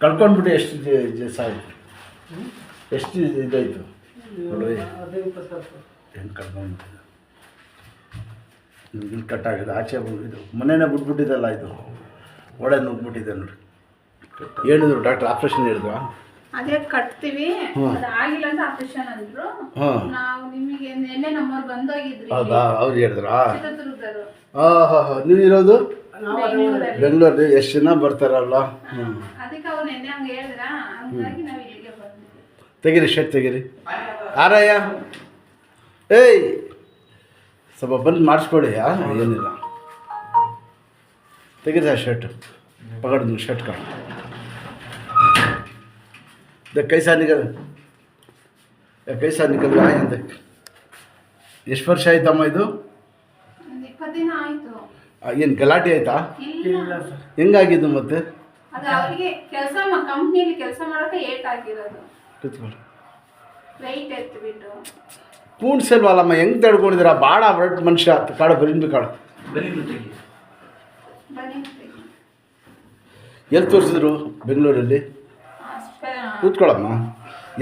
ಕಳ್ಕೊಂಡ್ಬಿಟ್ಟು ಎಷ್ಟು ದಿವಸ ಆಯಿತು? ಎಷ್ಟು ಇದಾಯಿತು ನೋಡ್ರಿ, ಹೆಂಗೆ ಕಳ್ಕೊಂಡ್ಬಿಟ್ಟಿದೆ. ಇಲ್ಲಿ ಕಟ್ಟಾಗಿದೆ, ಆಚೆ ಇದು ಮನೇನೇ ಬಿಟ್ಬಿಟ್ಟಿದ್ದಲ್ಲ, ಇದು ಒಡೆ ನುಗ್ಬಿಟ್ಟಿದೆ ನೋಡಿ. ಹೇಳಿದ್ರು ಡಾಕ್ಟ್ರ್, ಆಪ್ರೇಷನ್ ಹೇಳಿದ್ರು. ಅದೇ ಕಟ್ತೀವಿ, ಆಗಿಲ್ಲ ಅಂತ ಆಪರೇಷನ್ ಅಂದ್ರು. ನಾವು ನಿಮಗೆ ನಿನ್ನೆ ನಮ್ಮವ್ರು ಬಂದೋಗಿದ್ರಿ. ಹೌದಾ, ಅವ್ರು ಹೇಳಿದ್ರಾ? ನೀವು ಇರೋದು ಬೆಂಗಳೂರಲ್ಲಿ? ಎಷ್ಟು ಜನ ಬರ್ತಾರಲ್ಲ. ಅದಕ್ಕೆ ಅವ್ರು ನಿನ್ನೆ ಹಂಗೆ ಹೇಳಿದ್ರ, ಹಂಗಾಗಿ ನಾವು ಇಲ್ಲಿಗೆ ಬಂದ್ವಿ. ತೆಗೀರಿ, ಶರ್ಟ್ ತೆಗೀರಿ. ಆರಯ್ಯ, ಏಯ್ ಸ್ವಲ್ಪ ಬಂದು ಮಾಡಿಸ್ಕೊಡಿ. ಏನಿಲ್ಲ, ತೆಗೀರಿ ಆ ಶರ್ಟು, पकड़ दूँ शर्ट का। देख कैसा निकल रहा है। देख ಎಷ್ಟು ವರ್ಷ ಆಯ್ತಮ್ಮ ಇದು? 20 ದಿನ ಆಯ್ತು. ಏನು ಗಲಾಟೆ ಆಯ್ತಾ? ಹೆಂಗಾಗಿದ್ದು ಮತ್ತೆ? ಅದು ಅವರಿಗೆ ಕಂಪ್ನಿಯಲ್ಲಿ ಕೆಲಸ ಮಾಡೋಕೆ ಏಟ್ ಆಗಿರೋದು. ವೆಯ್ಟ್ ಎತ್ತಿಬಿಟ್ಟು ಕೂಣ್ಸಲ್ವಲ್ಲಮ್ಮ, ಹೆಂಗೆ ತಡ್ಕೊಂಡಿದ್ದೀರಾ? ಭಾಳ ಹೊರಟು ಮನುಷ್ಯ ಕಾಡು ಬರೀ ಕಾಡು. ಎಲ್ಲಿ ತೋರಿಸಿದ್ರು? ಬೆಂಗಳೂರಲ್ಲಿ. ಕೂತ್ಕೊಳ್ಳಮ್ಮ.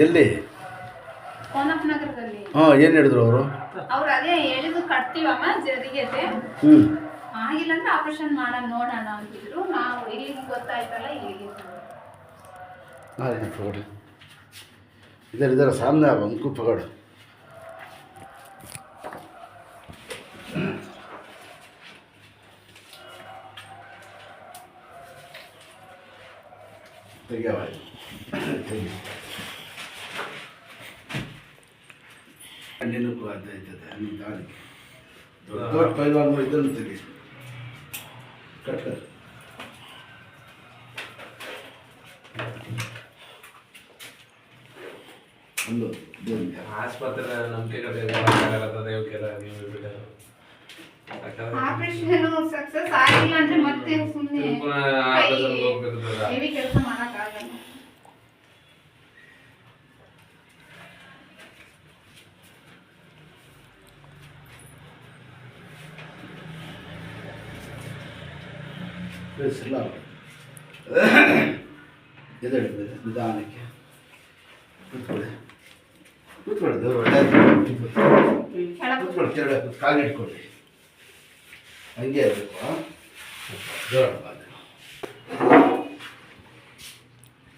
ಎಲ್ಲಿ? ನಗರದಲ್ಲಿ. ಹಾಂ, ಏನು ಹೇಳಿದ್ರು ಅವರು? ಅವ್ರು ಅದೇ ಹೇಳಿದ್ರು, ಕಟ್ತೀವಮ್ಮ ಜರಿಗೆತೆ, ಆಗಿಲ್ಲ ಅಂದ್ರೆ ಆಪರೇಷನ್ ಮಾಡೋಣ ನೋಡೋಣ ಅಂತಿದ್ರು. ನಾವು ಇಲ್ಲಿಗೆ ಗೊತ್ತಾಯ್ತಲ್ಲ, ಇಲ್ಲಿಗೆ पकड़ इधर इधर सामने आप हमको पकड़। ठीक है भाई, कंटिन्यू को आता है हम दाल दो पहलवान को इधर तक कट कर। ಆಸ್ಪತ್ರೆ ನಂಬಿಕೆ ಆಪರೇಷನ್ ಸಕ್ಸಸ್ ಆಗಿಲ್ಲ ಅಂದ್ರೆ ಮತ್ತೆ ಸುಮ್ಮನೆ ಹೆವಿ ಕೆಲಸ ಮಾಡಕ್ಕಾಗಲ್ಲ. ನಿಧಾನಕ್ಕೆ ಕೂತ್ಕೊಳ್ಳಿ, ಕೂತ್ಕೊಳ್ಳಿ, ದೇವ್ರು ಒಳ್ಳೆಯದು. ಕೂತ್ಕೊಳ್ಳಿ, ಕೆರಡೆ ಕಾಲು ಇಟ್ಕೊಳ್ಳಿ, ಹಂಗೆ ಇರಬೇಕು. ದೇವ್ರ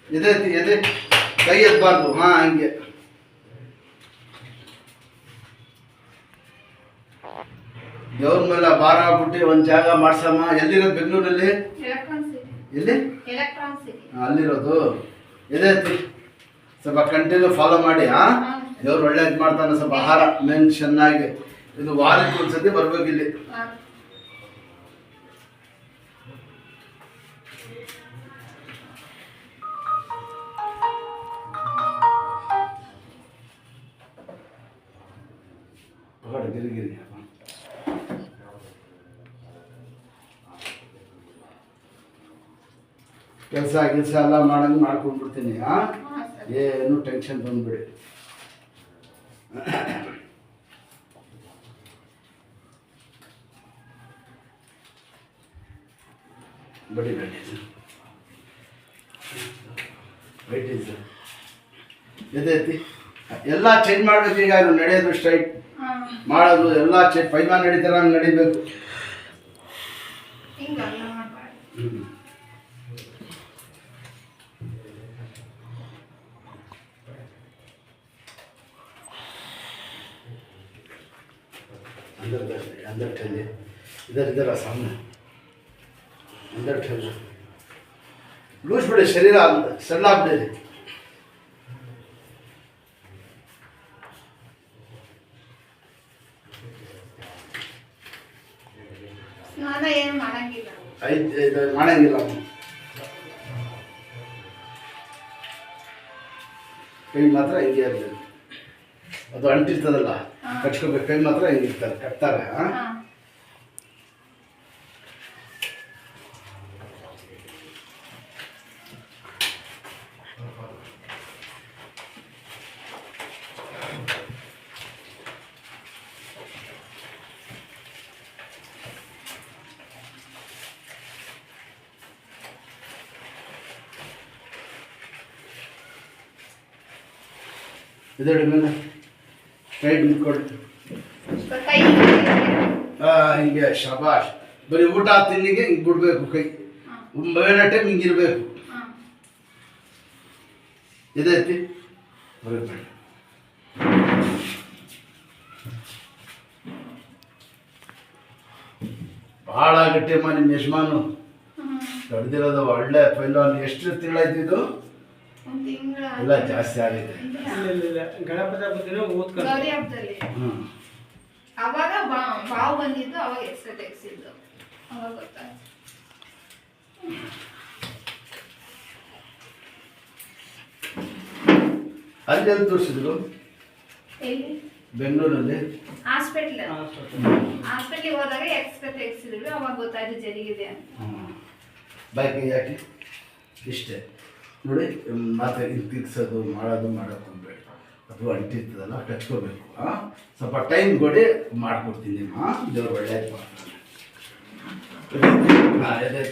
ಎದೆ ಎದೆ ಕೈ ಎತ್ತಬಾರ್ದು. ಹಾಂ, ಹಂಗೆ. ದೇವ್ರ ಮೇಲೆ ಭಾರ ಆಗ್ಬಿಟ್ಟು ಒಂದು ಜಾಗ ಮಾಡ್ಸಮ್ಮ. ಎಲ್ಲಿರೋದು? ಬೆಂಗಳೂರಲ್ಲಿ. ಎಲ್ಲಿ? ಅಲ್ಲಿರೋದು. ಎದೆ ಸ್ವಲ್ಪ ಕಂಟಿನ್ಯೂ ಫಾಲೋ ಮಾಡಿ. ದೇವ್ರು ಒಳ್ಳೇದು ಮಾಡ್ತಾನೆ. ಸ್ವಲ್ಪ ಆಹಾರ ಮೇನ್ ಚೆನ್ನಾಗಿ. ಇದು ವಾರಕ್ಕೆ ಒಂದ್ಸತಿ ಬರ್ಬೇಕು ಇಲ್ಲಿ. ಗಿರಿಗಿರಿ ಕೆಲಸ ಎಲ್ಲ ಮಾಡಂಗೆ ಮಾಡ್ಕೊಂಡ್ಬಿಡ್ತೀನಿ. ಏನು ಟೆನ್ಷನ್ ಬಂದ್ಬಿಡಿ. ಬಡಿ ವೈಟ್ ಇಸ್ ಎದೈತಿ ಎಲ್ಲ ಚೇಂಜ್ ಮಾಡ್ಬೇಕು. ಈಗ ನಡೆಯೋದು ಸ್ಟ್ರೈಟ್ ಮಾಡೋದು ಎಲ್ಲ ಪೈಮಾನ್ ನಡೀತಾರ, ಹಂಗೆ ನಡಿಬೇಕು. अंदर ठहरिए, इधर इधर सामने अंदर ठहर। लूज पड़े शरीर सल्ला बिड़े। ಸ್ನಾನ ಏನು ಮಾಡಂಗಿಲ್ಲ. ಮಾಡಂಗಿಲ್ಲ. ಕೈ ಮಾತ್ರ ಹಿಂಗೆ ಇರಬೇಕು. ಅದು ಅಂಟಿರ್ತದಲ್ಲ, ಕಚ್ಕೋಬೇಕು. ಕೈ ಮಾತ್ರ ಹಿಂಗಿರ್ತಾರೆ, ಕಟ್ತಾರೆ. ಇದರ ಮೇಲೆ ಕೈ ಹಿಡ್ಕೊಡಿ. ಕೈ ಹಿಂಗೆ ಶಬಾಷ್. ಬರೀ ಊಟ ತಿನ್ನಿಗೆ ಹಿಂಗೆ ಬಿಡ್ಬೇಕು ಕೈ. ಬೇರೆ ಟೈಮ್ ಹಿಂಗಿರ್ಬೇಕು. ಇದೈತಿ ಬರಬೇಡ. ಭಾಳ ಗಟ್ಟಿಯಮ್ಮ ನಿಮ್ಮ ಯಜಮಾನು ಕಡ್ದಿರೋದು ಒಳ್ಳೆ ಪೈಲ್ವಾನ್. ಎಷ್ಟು ತಿಂಗಳಾಯ್ತು? ಇಲ್ಲ ಜಾಸ್ತಿ ಆಗಿದೆ. ಗಣಪತಿ ಹಬ್ಬದಿನ ಗೌರಿ ಹಬ್ಬದಲ್ಲಿ ಅವಾಗ ಬಾವು ಬಂದಿದ್ದು, ಅವಾಗ ಎಕ್ಸ್ರೇ ತೆಗ್ಸಿದ್ದು, ಅವಾಗ ಗೊತ್ತಾಯ್ತು. ಅಲ್ಲಿ ಎಲ್ಲಿ ತೋರಿಸಿದ್ರು? ಎಲ್ಲಿ? ಬೆಂಗಳೂರಲ್ಲಿ ಹಾಸ್ಪಿಟ್ಲಿಗೆ ಹೋದಾಗ ಎಕ್ಸ್ರೇ ತೆಗ್ಸಿದ್ವಿ, ಅವಾಗ ಗೊತ್ತಾಯ್ತು ಜರಿಗಿದೆ ಅಂತ. ಬಾಯ್ಕೆ ಯಾಕೆ ಇಷ್ಟೇ ನೋಡಿ. ಮಾತ್ರ ಹಿಂಗೆ ತಿರ್ಸೋದು ಮಾಡೋಕ್ಕೆ ಹೋಗ್ಬೇಡಿ. ಅದು ಅಂಟಿರ್ತದಲ್ಲ ಕಚ್ಕೋಬೇಕು. ಸ್ವಲ್ಪ ಟೈಮ್ ಕೊಡಿ, ಮಾಡಿಕೊಡ್ತೀನಿ. ದೇವ್ರು ಒಳ್ಳೆಯದು ಮಾಡ್ತಾನೆ. ಎದೆ